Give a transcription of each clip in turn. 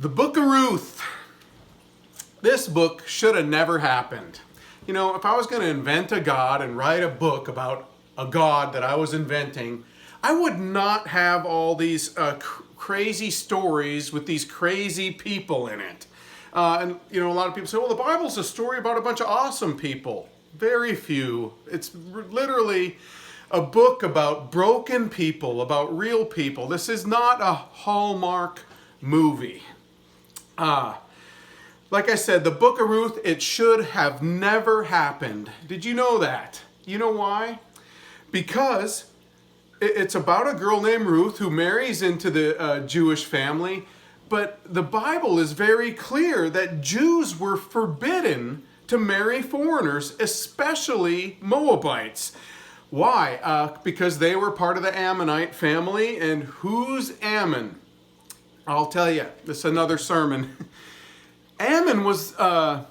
The book of Ruth. This book should have never happened. You know, if I was going to invent a God and write a book about a God that I was inventing, I would not have all these crazy stories with these crazy people in it. And, you know, a lot of people say, well, the Bible's a story about a bunch of awesome people. Very few. It's literally a book about broken people, about real people. This is not a Hallmark movie. Like I said, the book of Ruth, it should have never happened. Did you know that? You know why? Because it's about a girl named Ruth who marries into the Jewish family, but the Bible is very clear that Jews were forbidden to marry foreigners, especially Moabites. Why? Because they were part of the Ammonite family, and who's Ammon? I'll tell you, this is another sermon. Ammon was the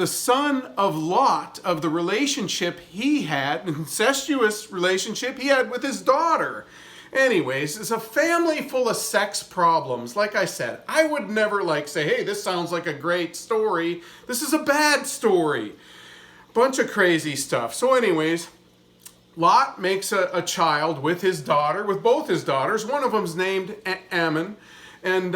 son of Lot, of the relationship he had, an incestuous relationship he had with his daughter. Anyways, it's a family full of sex problems. Like I said, I would never say, hey, this sounds like a great story. This is a bad story. Bunch of crazy stuff. So anyways, Lot makes a child with his daughter, with both his daughters. One of them's named Ammon, and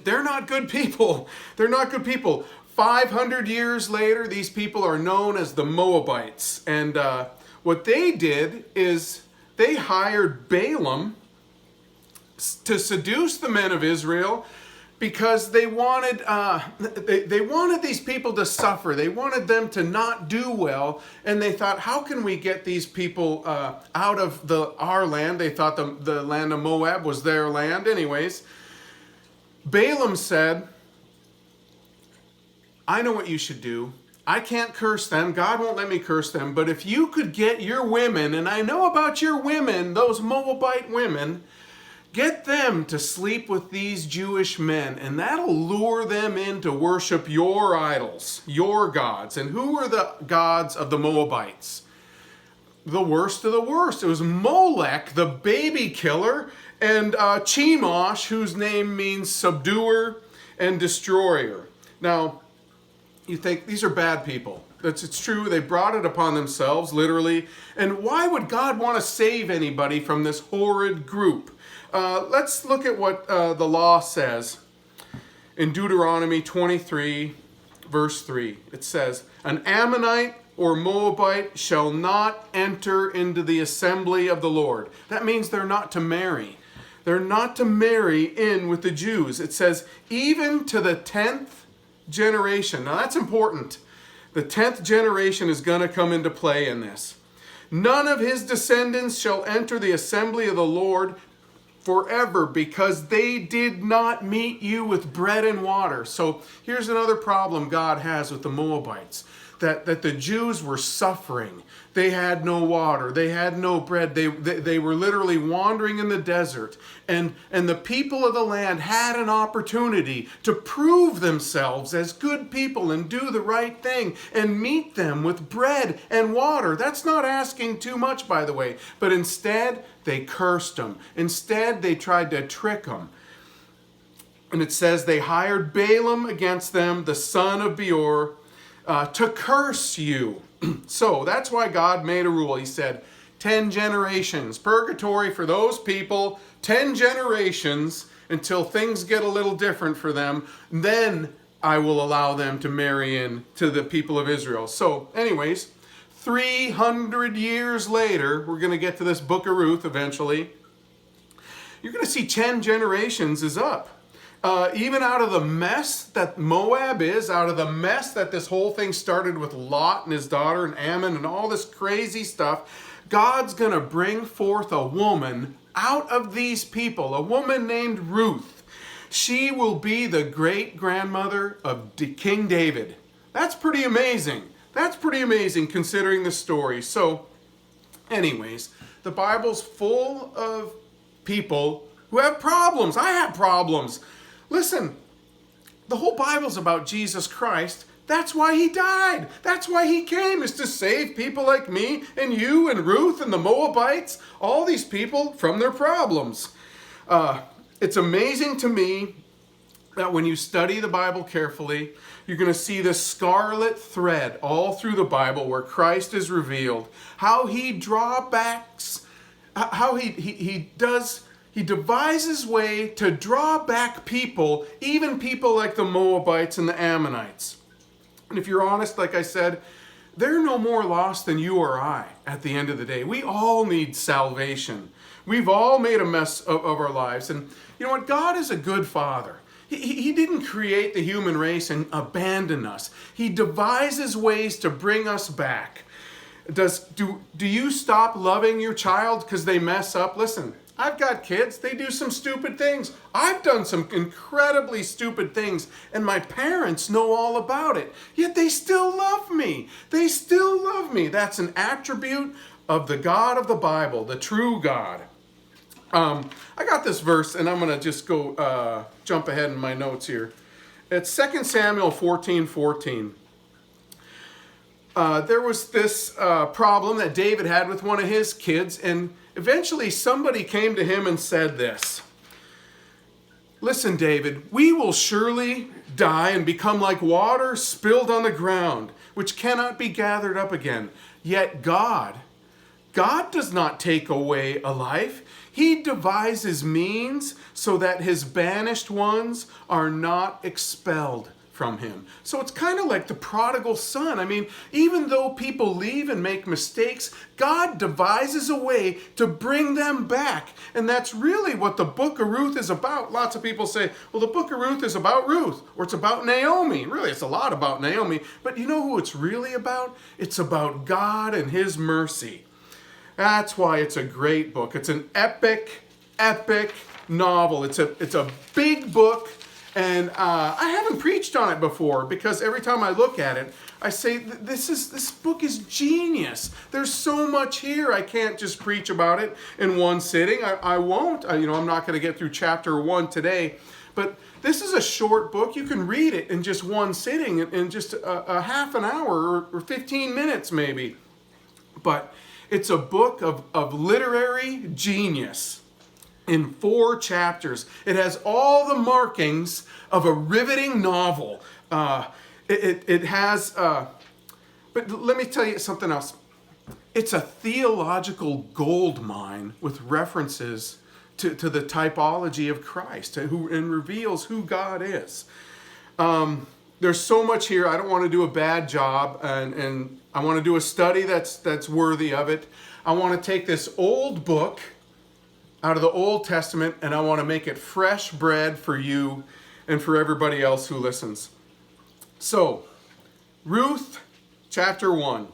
they're not good people. They're not good people. 500 years later, these people are known as the Moabites. And what they did is they hired Balaam to seduce the men of Israel because they wanted these people to suffer. They wanted them to not do well. And they thought, how can we get these people out of our land? They thought the land of Moab was their land. Anyways, Balaam said, I know what you should do. I can't curse them. God won't let me curse them. But if you could get your women, and I know about your women, those Moabite women, get them to sleep with these Jewish men, and that'll lure them in to worship your idols, your gods. And who were the gods of the Moabites? The worst of the worst. It was Molech, the baby killer, and Chemosh, whose name means subduer and destroyer. Now, you think these are bad people. It's true, they brought it upon themselves, literally. And why would God want to save anybody from this horrid group? Let's look at what the law says in Deuteronomy 23, verse 3. It says, an Ammonite or Moabite shall not enter into the assembly of the Lord. That means they're not to marry. They're not to marry in with the Jews. It says, even to the 10th generation. Now that's important. The 10th generation is going to come into play in this. None of his descendants shall enter the assembly of the Lord forever, because they did not meet you with bread and water. So here's another problem God has with the Moabites. That the Jews were suffering. They had no water. They had no bread. They were literally wandering in the desert. And the people of the land had an opportunity to prove themselves as good people and do the right thing and meet them with bread and water. That's not asking too much, by the way. But instead, they cursed them. Instead, they tried to trick them. And it says they hired Balaam against them, the son of Beor, to curse you. So that's why God made a rule. He said, 10 generations, purgatory for those people, 10 generations until things get a little different for them. Then I will allow them to marry in to the people of Israel. So anyways, 300 years later, we're going to get to this book of Ruth eventually. You're going to see 10 generations is up. Even out of the mess that Moab is, out of the mess that this whole thing started with Lot and his daughter and Ammon and all this crazy stuff, God's going to bring forth a woman out of these people, a woman named Ruth. She will be the great-grandmother of King David. That's pretty amazing. That's pretty amazing considering the story. So, anyways, the Bible's full of people who have problems. I have problems. Listen, the whole Bible's about Jesus Christ. That's why he died. That's why he came, is to save people like me and you and Ruth and the Moabites, all these people from their problems. It's amazing to me that when you study the Bible carefully, you're going to see this scarlet thread all through the Bible where Christ is revealed, how he drawbacks, how he devises way to draw back people, even people like the Moabites and the Ammonites. And if you're honest, like I said, they're no more lost than you or I at the end of the day. We all need salvation. We've all made a mess of our lives. And you know what? God is a good father. He didn't create the human race and abandon us. He devises ways to bring us back. Do you stop loving your child because they mess up? Listen, I've got kids. They do some stupid things. I've done some incredibly stupid things, and my parents know all about it. Yet they still love me. They still love me. That's an attribute of the God of the Bible, the true God. I got this verse, and I'm going to just go jump ahead in my notes here. It's 2 Samuel 14:14. There was this problem that David had with one of his kids, and eventually somebody came to him and said this. Listen, David, we will surely die and become like water spilled on the ground, which cannot be gathered up again. Yet God does not take away a life. He devises means so that his banished ones are not expelled from him. So it's kind of like the prodigal son. I mean, even though people leave and make mistakes, God devises a way to bring them back. And that's really what the book of Ruth is about. Lots of people say, well, the book of Ruth is about Ruth, or it's about Naomi. Really, it's a lot about Naomi. But you know who it's really about? It's about God and his mercy. That's why it's a great book. It's an epic novel. It's a big book, and I haven't preached on it before because every time I look at it, I say this book is genius. There's so much here. I can't just preach about it in one sitting. I won't. I'm not going to get through chapter 1 today, but this is a short book. You can read it in just one sitting, in just a half an hour or 15 minutes maybe. But it's a book of literary genius in 4 chapters. It has all the markings of a riveting novel. It has, but let me tell you something else. It's a theological gold mine with references to the typology of Christ and reveals who God is. There's so much here. I don't want to do a bad job, and I want to do a study that's worthy of it. I want to take this old book out of the Old Testament, and I want to make it fresh bread for you and for everybody else who listens. So, Ruth chapter 1.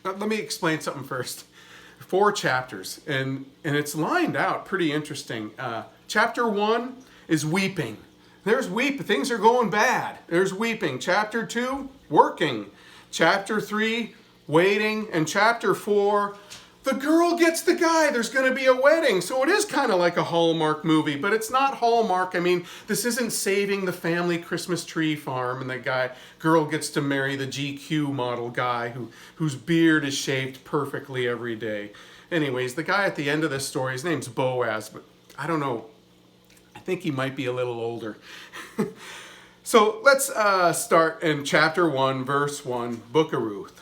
Let me explain something first. 4 chapters, and it's lined out pretty interesting. Chapter 1 is weeping. There's weeping. Things are going bad. There's weeping. Chapter 2, working. Chapter 3, waiting. And chapter 4, the girl gets the guy. There's going to be a wedding. So it is kind of like a Hallmark movie, but it's not Hallmark. I mean, this isn't Saving the Family Christmas Tree Farm and the girl gets to marry the GQ model guy whose beard is shaved perfectly every day. Anyways, the guy at the end of this story, his name's Boaz, but I don't know. I think he might be a little older. So let's start in chapter 1, verse 1, Book of Ruth.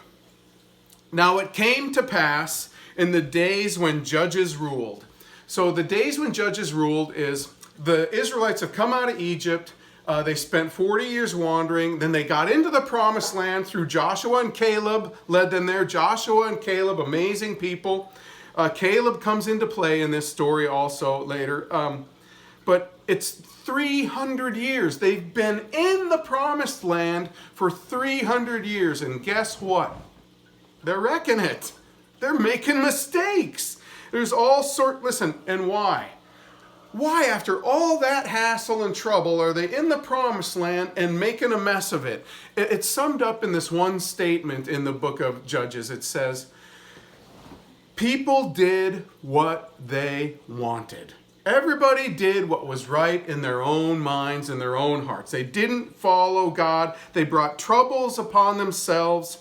Now it came to pass in the days when judges ruled. So the days when judges ruled is the Israelites have come out of Egypt. They spent 40 years wandering. Then they got into the promised land through Joshua and Caleb, led them there. Joshua and Caleb, amazing people. Caleb comes into play in this story also later. But it's 300 years. They've been in the promised land for 300 years. And guess what? They're wrecking it. They're making mistakes. There's all listen, and why? Why, after all that hassle and trouble, are they in the promised land and making a mess of it? It's summed up in this one statement in the book of Judges. It says, people did what they wanted. Everybody did what was right in their own minds and their own hearts. They didn't follow God. They brought troubles upon themselves.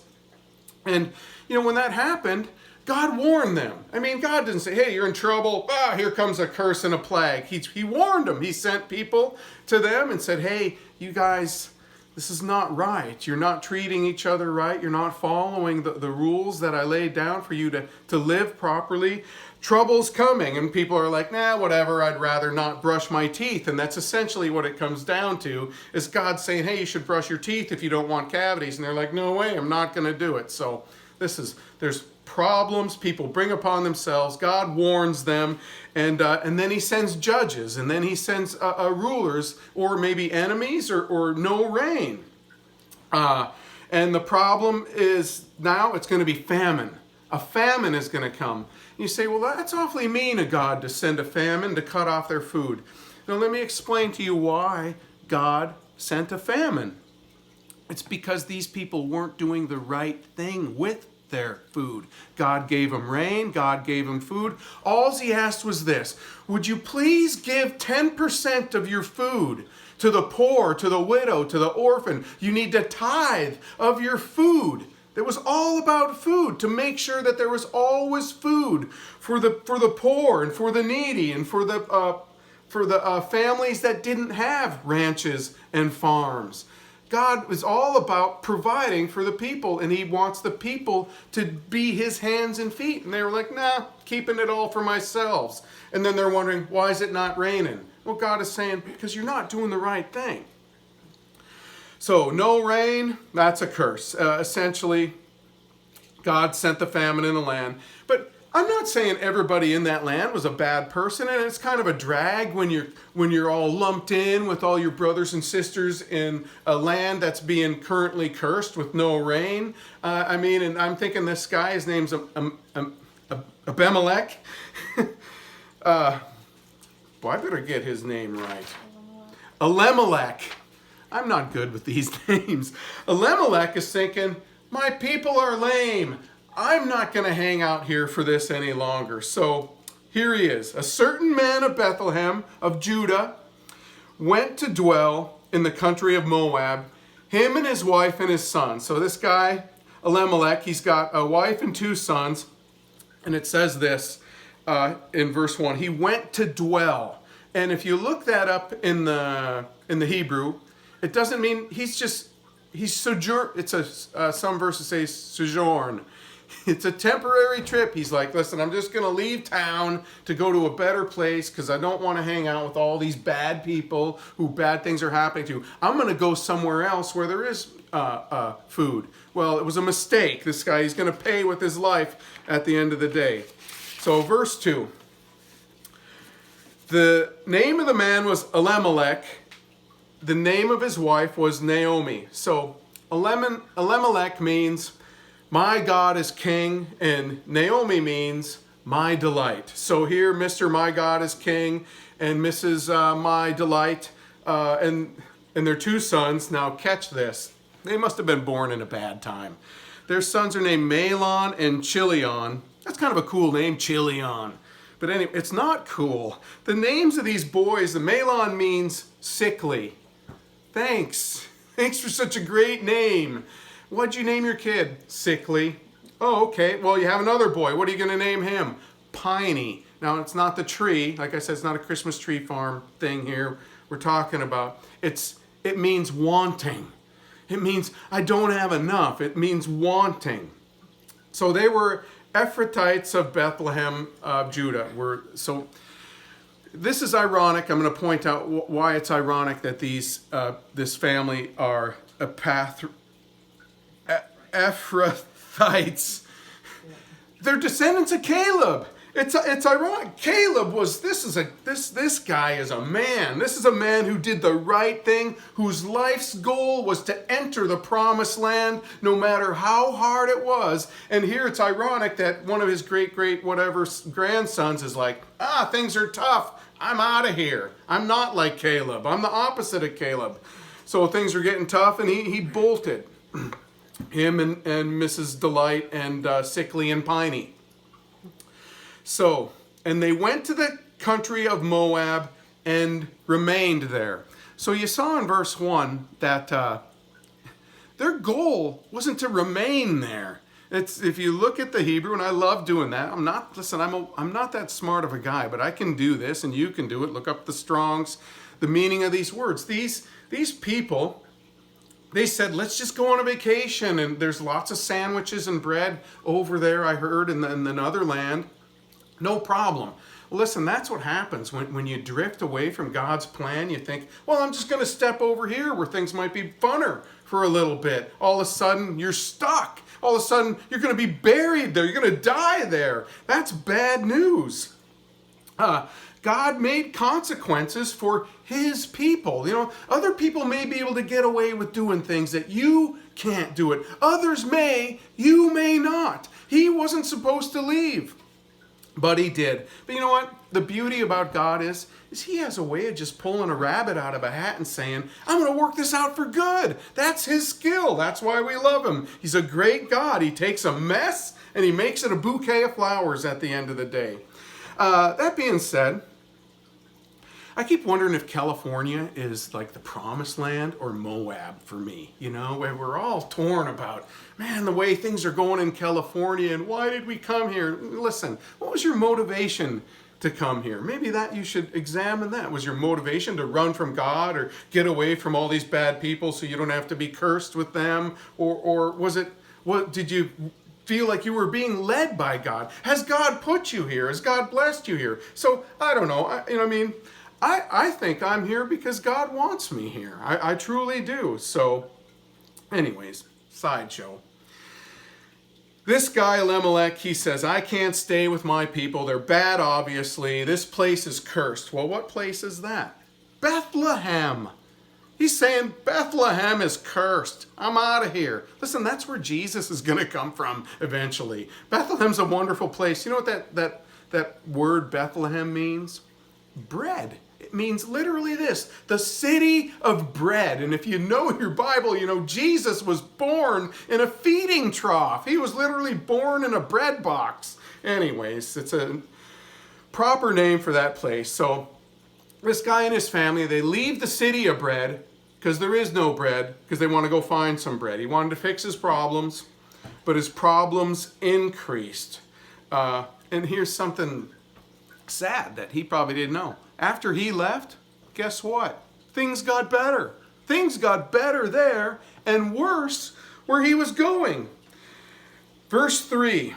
And when that happened, God warned them. I mean, God didn't say, hey, you're in trouble. Here comes a curse and a plague. He warned them. He sent people to them and said, hey, you guys, this is not right. You're not treating each other right. You're not following the rules that I laid down for you to live properly. Trouble's coming. And people are like, nah, whatever. I'd rather not brush my teeth. And that's essentially what it comes down to, is God saying, hey, you should brush your teeth if you don't want cavities. And they're like, no way, I'm not going to do it. So there's problems people bring upon themselves. God warns them, and then he sends judges, and then he sends rulers, or maybe enemies, or no rain. And the problem is now it's going to be famine. A famine is going to come. You say, well, that's awfully mean of God to send a famine to cut off their food. Now let me explain to you why God sent a famine. It's because these people weren't doing the right thing with their food. God gave them rain. God gave them food. All he asked was this: would you please give 10% of your food to the poor, to the widow, to the orphan? You need to tithe of your food. It was all about food, to make sure that there was always food for the poor and for the needy and for the families that didn't have ranches and farms. God is all about providing for the people, and he wants the people to be his hands and feet. And they were like, nah, keeping it all for myself. And then they're wondering, why is it not raining? Well, God is saying, because you're not doing the right thing. So no rain, that's a curse. Essentially, God sent the famine in the land. But I'm not saying everybody in that land was a bad person, and it's kind of a drag when you're all lumped in with all your brothers and sisters in a land that's being currently cursed with no rain. And I'm thinking this guy, his name's Abimelech. Boy, I better get his name right. Elimelech. I'm not good with these names. Elimelech is thinking, my people are lame. I'm not going to hang out here for this any longer. So here he is. A certain man of Bethlehem of Judah went to dwell in the country of Moab, him and his wife and his son. So this guy, Elimelech, he's got a wife and 2 sons. And it says this in verse 1. He went to dwell. And if you look that up in the Hebrew, it doesn't mean he's sojourn. It's some verses say sojourn. It's a temporary trip. He's like, listen, I'm just going to leave town to go to a better place because I don't want to hang out with all these bad people who bad things are happening to. I'm going to go somewhere else where there is food. Well, it was a mistake. This guy, he's going to pay with his life at the end of the day. So verse 2. The name of the man was Elimelech. The name of his wife was Naomi. So Elimelech means my God is king, and Naomi means my delight. So here, Mr. My God is king and Mrs. My delight, and their 2 sons. Now catch this. They must have been born in a bad time. Their sons are named Mahlon and Chilion. That's kind of a cool name, Chilion. But anyway, it's not cool. The names of these boys, the Mahlon means sickly. Thanks for such a great name. What'd you name your kid? Sickly. Oh, okay. Well, you have another boy. What are you going to name him? Piney. Now, it's not the tree. Like I said, it's not a Christmas tree farm thing here we're talking about. It means wanting. It means I don't have enough. It means wanting. So they were Ephrathites of Bethlehem of Judah. So this is ironic. I'm going to point out why it's ironic that this family are Ephrathites. They're descendants of Caleb. It's ironic. Caleb was this guy is a man. This is a man who did the right thing, whose life's goal was to enter the promised land, no matter how hard it was. And here it's ironic that one of his great grandsons is like, things are tough. I'm out of here. I'm not like Caleb. I'm the opposite of Caleb. So things are getting tough, and he bolted. Him and Mrs. Delight and Sickly and Piney. So, and they went to the country of Moab and remained there. So you saw in verse 1 that their goal wasn't to remain there. It's, if you look at the Hebrew, and I love doing that. I'm not that smart of a guy, but I can do this, and you can do it. Look up the Strong's, the meaning of these words. These people, they said, let's just go on a vacation, and there's lots of sandwiches and bread over there, I heard, in another land. No problem. Well, listen, that's what happens when you drift away from God's plan. You think, well, I'm just going to step over here where things might be funner for a little bit. All of a sudden, you're stuck. All of a sudden, you're going to be buried there. You're going to die there. That's bad news. God made consequences for his people. You know, other people may be able to get away with doing things that you can't do it. Others may, you may not. He wasn't supposed to leave, but he did. But you know what? The beauty about God is he has a way of just pulling a rabbit out of a hat and saying, I'm going to work this out for good. That's his skill. That's why we love him. He's a great God. He takes a mess and he makes it a bouquet of flowers at the end of the day. That being said, I keep wondering if California is like the promised land or Moab for me. You know, where we're all torn about, man, the way things are going in California and why did we come here? Listen, what was your motivation to come here? Maybe that you should examine that. Was your motivation to run from God or get away from all these bad people so you don't have to be cursed with them? Or was it, what did you feel like you were being led by God? Has God put you here? Has God blessed you here? So I don't know. I think I'm here because God wants me here. I truly do. So anyways, sideshow. This guy, Elimelech, he says, I can't stay with my people. They're bad, obviously. This place is cursed. Well, what place is that? Bethlehem. He's saying Bethlehem is cursed. I'm out of here. Listen, that's where Jesus is going to come from eventually. Bethlehem's a wonderful place. You know what that word Bethlehem means? Bread. It means literally this, the city of bread. And if you know your Bible, you know Jesus was born in a feeding trough. He was literally born in a bread box. Anyways, it's a proper name for that place. So this guy and his family, they leave the city of bread because there is no bread, because they want to go find some bread. He wanted to fix his problems, but his problems increased. And here's something sad that he probably didn't know. After he left, guess what? Things got better. Things got better there and worse where he was going. Verse 3.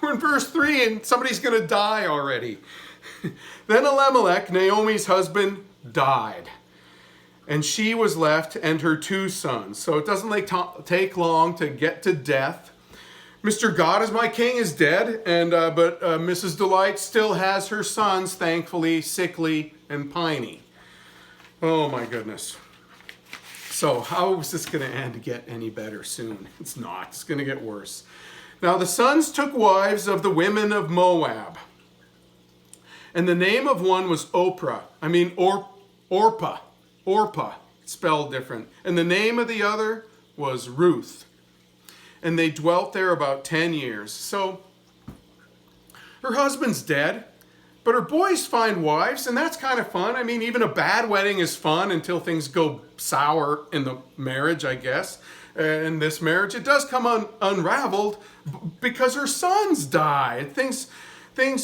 We're in verse 3 and somebody's going to die already. Then Elimelech, Naomi's husband, died. And she was left and her 2 sons. So it doesn't take long to get to death. Mr. God is my king is dead, but Mrs. Delight still has her sons, thankfully, sickly and piney. Oh my goodness. So how is this going to end to get any better soon? It's not. It's going to get worse. Now the sons took wives of the women of Moab. And the name of one was Orpah, spelled different. And the name of the other was Ruth. And they dwelt there about 10 years. So her husband's dead, but her boys find wives, and that's kind of fun. I mean, even a bad wedding is fun until things go sour in the marriage, I guess. In this marriage, it does come unraveled because her sons die. Things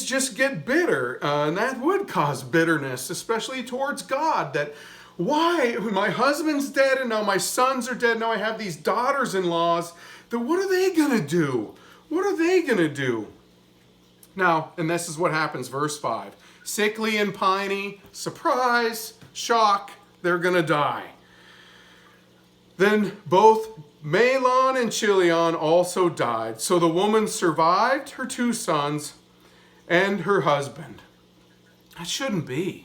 just get bitter, and that would cause bitterness, especially towards God. That why my husband's dead and now my sons are dead. Now I have these daughters-in-laws. Then what are they going to do? What are they going to do? Now, and this is what happens, verse 5. Sickly and piney, surprise, shock, they're going to die. Then both Mahlon and Chilion also died. So the woman survived her 2 sons and her husband. That shouldn't be.